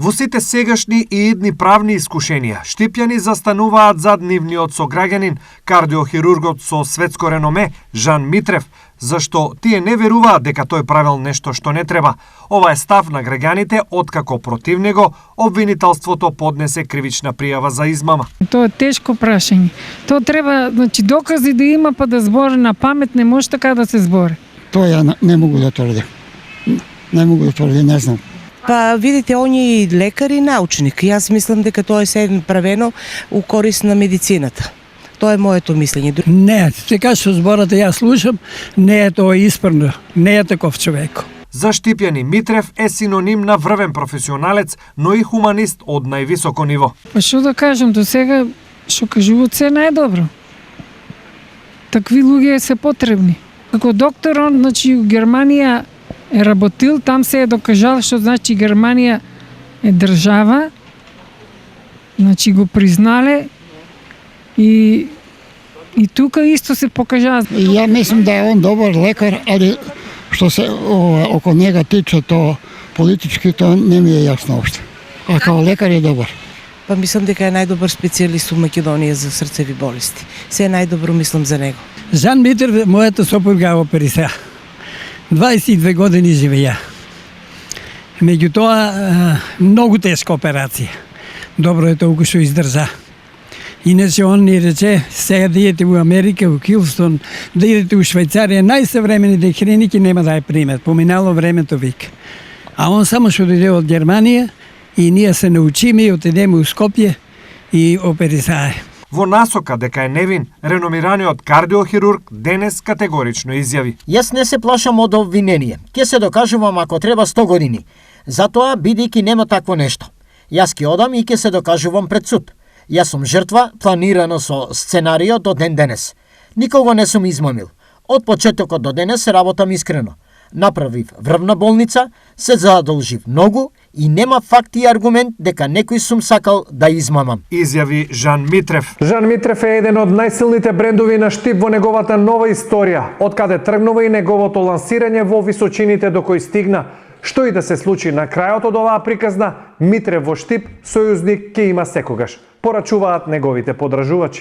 Во сите сегашни и идни правни искушенија, штипјани застануваат зад нивниот сограѓанин, кардиохирургот со светско реноме Жан Митрев, зашто тие не веруваат дека тој правил нешто што не треба. Ова е став на граѓаните откако против него обвинителството поднесе кривична пријава за измама. Тоа е тешко прашање. Тоа треба, докази да има па да збори на памет, не може така да се збори. Тоа ја не могу да тврдам. Не могу да тврдам, не знам. Па видите, он е и лекар и научник. Јас мислам дека тоа е се правено у корист на медицината. Тоа е моето мислење. Не, сега што зборате ја слушам, не е тоа исправно, не е таков човек. За Штипјани Митрев е синоним на врвен професионалец, но и хуманист од највисоко ниво. Па што да кажам, до сега што кажуват се најдобро. Такви луѓе се потребни. Како доктор, он, у Германија е работил, там се е докажал што значи Германија е држава, го признале и тука исто се покажа. Ја мислам да е он добар лекар, али што се околу нега тича тоа политички, тоа не ми е јасно општо. А као лекар е добар. Па мислам дека е најдобар специјалист у Македонија за срцеви болести. Се е најдобро мислам за него. Жан Митрев, мојата сопруга опериса. 22 години живеја. Меѓутоа, многу тешка операција. Добро е толку што издржа. Иначе он ни рече, сега да идете у Америка, у Хилстон, да идете у Швајцарија, најсовремените храники нема да ја примет. Поминало времето вик. А он само што дојде од Германија и ние се научиме и отидеме у Скопје и оперисае. Во насока дека е невин, реномираниот кардиохирург денес категорично изјави: Јас не се плашам од обвинение. Ќе се докажувам ако треба 100 години. Затоа, бидејќи нема такво нешто. Јас ќе одам и ќе се докажувам пред суд. Јас сум жртва, планирано со сценарио до ден денес. Никого не сум измамил. Од почетокот до денес работам искрено. Направив врвна болница, се задолжив многу и нема факт и аргумент дека некој сум сакал да измамам. Изјави Жан Митрев. Жан Митрев е еден од најсилните брендови на Штип во неговата нова историја, од каде тргнува и неговото лансирање во височините до кои стигна. Што и да се случи на крајот од оваа приказна, Митрев во Штип сојузник ќе има секогаш, порачуваат неговите подражувачи.